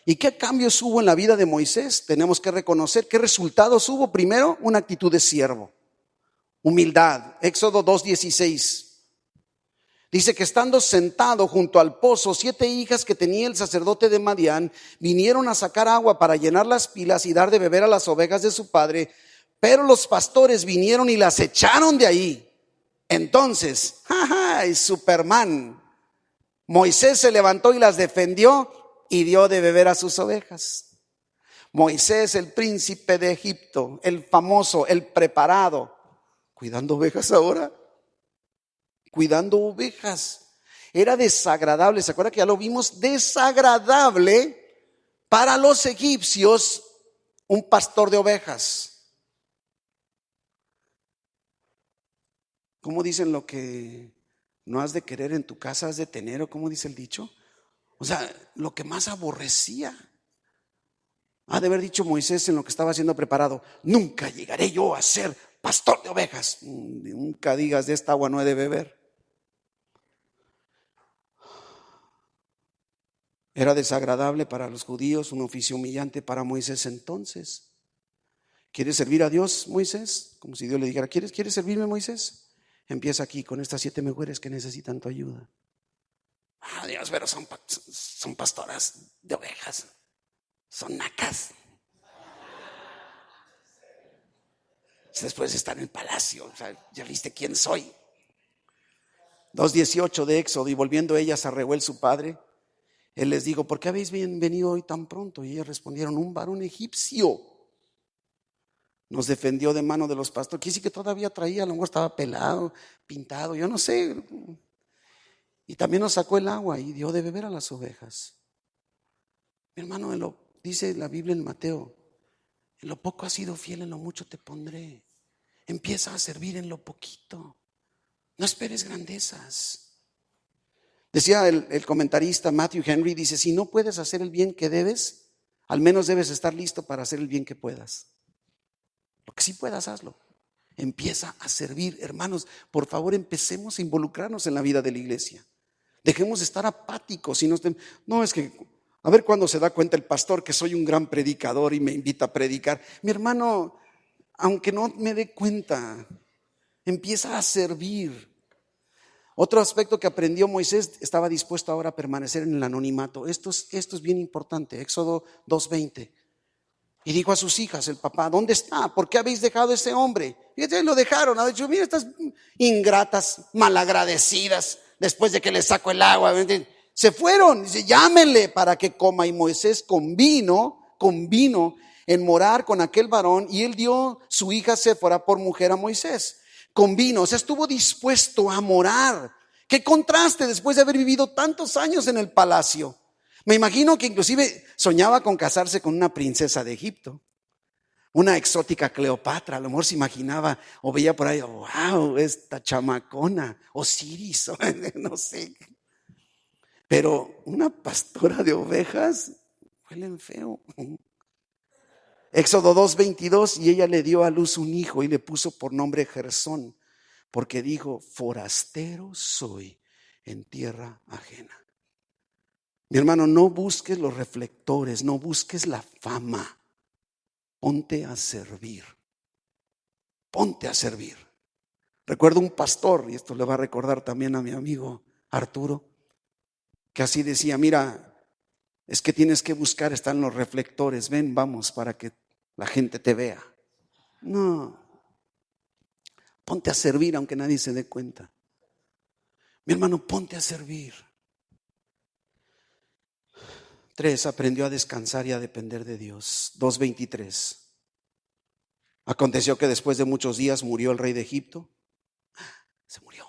¿Y qué cambios hubo en la vida de Moisés? Tenemos que reconocer qué resultados hubo. Primero, una actitud de siervo. Humildad. Éxodo 2:16. Dice que estando sentado junto al pozo, 7 hijas que tenía el sacerdote de Madián vinieron a sacar agua para llenar las pilas y dar de beber a las ovejas de su padre, pero los pastores vinieron y las echaron de ahí. Entonces, ¡ja! Superman, Moisés se levantó y las defendió y dio de beber a sus ovejas. Moisés, el príncipe de Egipto, el famoso, el preparado, cuidando ovejas ahora. Cuidando ovejas. Era desagradable, ¿se acuerda que ya lo vimos? Desagradable para los egipcios un pastor de ovejas. ¿Cómo dicen lo que no has de querer en tu casa has de tener? ¿O cómo dice el dicho? O sea, lo que más aborrecía. Ha de haber dicho Moisés en lo que estaba siendo preparado: nunca llegaré yo a ser pastor de ovejas. Nunca digas: de esta agua no he de beber. Era desagradable para los judíos, un oficio humillante para Moisés entonces. ¿Quieres servir a Dios, Moisés? Como si Dios le dijera: ¿Quieres servirme, Moisés? Empieza aquí con estas 7 mujeres que necesitan tu ayuda. Dios, pero son pastoras de ovejas. Son nacas. Después están en el palacio. O sea, ya viste quién soy. 2:18 de Éxodo. Y volviendo ellas a Reuel su padre, él les dijo: ¿por qué habéis venido hoy tan pronto? Y ellas respondieron: un varón egipcio nos defendió de mano de los pastores. Quiere decir que todavía traía, a lo mejor estaba pelado, pintado, yo no sé. Y también nos sacó el agua y dio de beber a las ovejas. Mi hermano, dice la Biblia en Mateo: en lo poco has sido fiel, en lo mucho te pondré. Empieza a servir en lo poquito. No esperes grandezas. Decía el comentarista Matthew Henry, dice: si no puedes hacer el bien que debes, al menos debes estar listo para hacer el bien que puedas. Lo que sí puedas, hazlo. Empieza a servir. Hermanos, por favor, empecemos a involucrarnos en la vida de la iglesia. Dejemos de estar apáticos. No, es que a ver cuándo se da cuenta el pastor que soy un gran predicador y me invita a predicar. Mi hermano, aunque no me dé cuenta, empieza a servir. Otro aspecto que aprendió Moisés: estaba dispuesto ahora a permanecer en el anonimato. Esto es bien importante. Éxodo 2:20. Y dijo a sus hijas, el papá: ¿dónde está? ¿Por qué habéis dejado a ese hombre? Fíjate, lo dejaron. Ha dicho: mira, estas ingratas, malagradecidas, después de que les saco el agua, se fueron. Dice: llámenle para que coma. Y Moisés convino en morar con aquel varón, y él dio su hija Séfora por mujer a Moisés. Convino, o sea, estuvo dispuesto a morar. Qué contraste después de haber vivido tantos años en el palacio. Me imagino que inclusive soñaba con casarse con una princesa de Egipto, una exótica Cleopatra. A lo mejor se imaginaba o veía por ahí: wow, esta chamacona, Osiris, no sé. Pero una pastora de ovejas, huelen feo. Éxodo 2:22. Y ella le dio a luz un hijo y le puso por nombre Gersón, porque dijo: forastero soy en tierra ajena. Mi hermano, no busques los reflectores, no busques la fama. Ponte a servir. Ponte a servir. Recuerdo un pastor, y esto le va a recordar también a mi amigo Arturo, que así decía: mira, es que tienes que buscar, están los reflectores, ven, vamos, para que la gente te vea. No, ponte a servir aunque nadie se dé cuenta. Mi hermano, ponte a servir. 3. Aprendió a descansar y a depender de Dios. 2:23. Aconteció que después de muchos días murió el rey de Egipto. Se murió.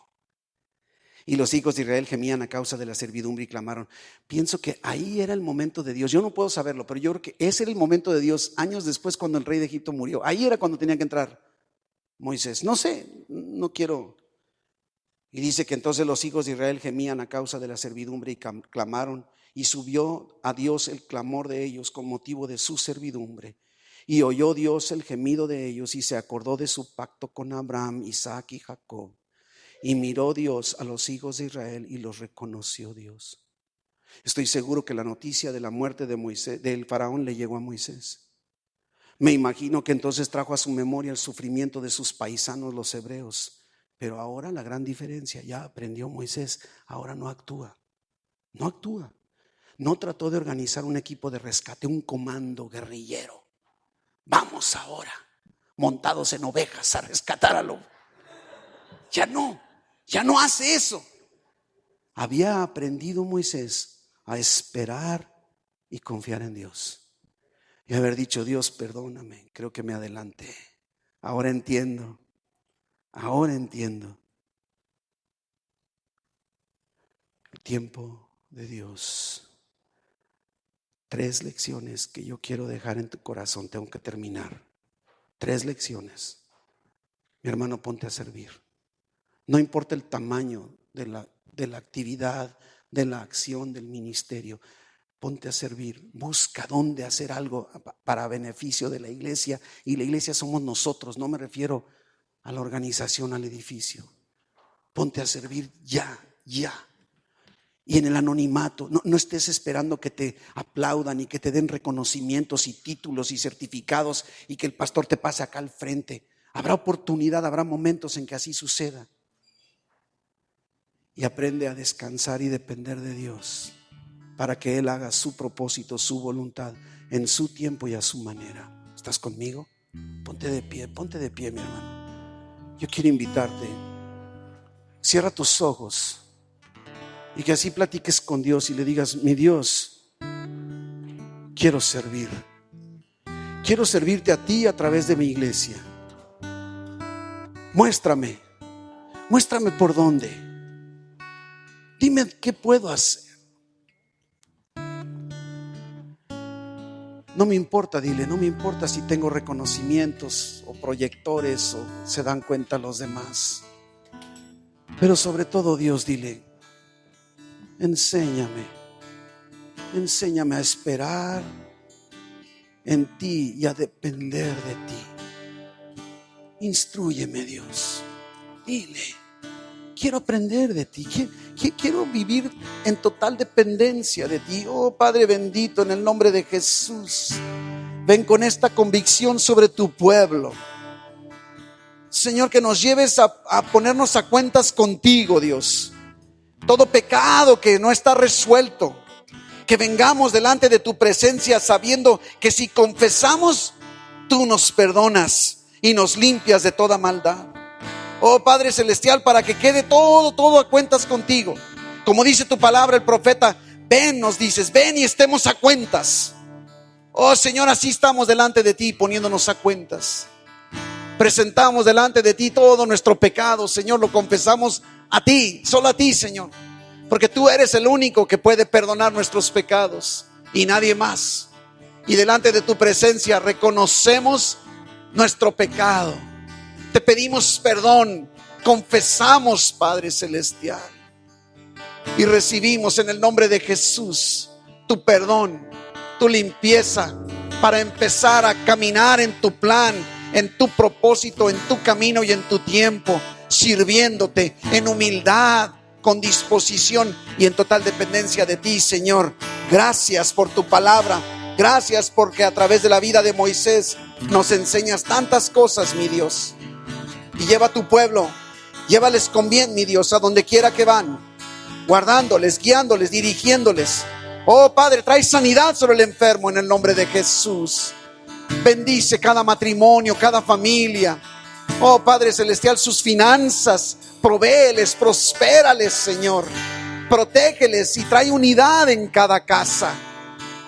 Y los hijos de Israel gemían a causa de la servidumbre y clamaron. Pienso que ahí era el momento de Dios. Yo no puedo saberlo, pero yo creo que ese era el momento de Dios años después, cuando el rey de Egipto murió. Ahí era cuando tenía que entrar Moisés. No sé, no quiero. Y dice que entonces los hijos de Israel gemían a causa de la servidumbre y clamaron. Y subió a Dios el clamor de ellos con motivo de su servidumbre. Y oyó Dios el gemido de ellos y se acordó de su pacto con Abraham, Isaac y Jacob. Y miró Dios a los hijos de Israel y los reconoció Dios. Estoy seguro que la noticia de la muerte de Moisés, del faraón, le llegó a Moisés. Me imagino que entonces trajo a su memoria el sufrimiento de sus paisanos los hebreos. Pero ahora la gran diferencia, ya aprendió Moisés, ahora no actúa. No actúa. No trató de organizar un equipo de rescate, un comando guerrillero. Vamos ahora, montados en ovejas, a rescatar a lobo. Ya no hace eso. Había aprendido Moisés a esperar y confiar en Dios. Y haber dicho: Dios, perdóname, creo que me adelanté. Ahora entiendo. El tiempo de Dios. 3 lecciones que yo quiero dejar en tu corazón. Tengo que terminar. 3 lecciones. Mi hermano, ponte a servir. No importa el tamaño de la actividad, de la acción, del ministerio. Ponte a servir. Busca dónde hacer algo para beneficio de la iglesia. Y la iglesia somos nosotros. No me refiero a la organización, al edificio. Ponte a servir ya. Y en el anonimato, no estés esperando que te aplaudan y que te den reconocimientos y títulos y certificados y que el pastor te pase acá al frente. Habrá oportunidad, habrá momentos en que así suceda. Y aprende a descansar y depender de Dios para que Él haga su propósito, su voluntad, en su tiempo y a su manera. ¿Estás conmigo? Ponte de pie, mi hermano. Yo quiero invitarte. Cierra tus ojos. Y que así platiques con Dios y le digas: mi Dios, quiero servir. Quiero servirte a ti a través de mi iglesia. Muéstrame por dónde. Dime qué puedo hacer. No me importa, dile, no me importa si tengo reconocimientos o proyectores o se dan cuenta los demás. Pero sobre todo, Dios, dile: enséñame a esperar en ti y a depender de ti. Instrúyeme, Dios. Dile: quiero aprender de ti. Quiero vivir en total dependencia de ti. Oh Padre bendito, en el nombre de Jesús, ven con esta convicción sobre tu pueblo. Señor, que nos lleves a ponernos a cuentas contigo, Dios. Todo pecado que no está resuelto, que vengamos delante de tu presencia sabiendo que si confesamos, tú nos perdonas y nos limpias de toda maldad. Oh Padre Celestial, para que quede todo a cuentas contigo. Como dice tu palabra, el profeta: ven, nos dices, ven y estemos a cuentas. Oh Señor, así estamos delante de ti, poniéndonos a cuentas. Presentamos delante de ti todo nuestro pecado, Señor, lo confesamos a ti, solo a ti, Señor, porque tú eres el único que puede perdonar nuestros pecados y nadie más. Y delante de tu presencia reconocemos nuestro pecado. Te pedimos perdón, confesamos, Padre Celestial, y recibimos en el nombre de Jesús tu perdón, tu limpieza, para empezar a caminar en tu plan, en tu propósito, en tu camino y en tu tiempo, sirviéndote en humildad, con disposición y en total dependencia de ti, Señor. Gracias por tu palabra. Gracias porque a través de la vida de Moisés nos enseñas tantas cosas, mi Dios. Y lleva a tu pueblo, llévales con bien, mi Dios, a donde quiera que van, guardándoles, guiándoles, dirigiéndoles. Oh Padre, trae sanidad sobre el enfermo en el nombre de Jesús. Bendice cada matrimonio, cada familia. Oh Padre Celestial, sus finanzas, provéeles, prospérales, Señor. Protégeles y trae unidad en cada casa.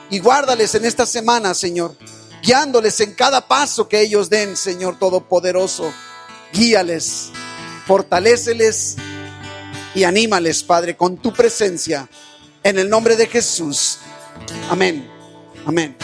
Y guárdales en esta semana, Señor, guiándoles en cada paso que ellos den, Señor Todopoderoso. Guíales, fortaléceles y anímales, Padre, con tu presencia. En el nombre de Jesús. Amén. Amén.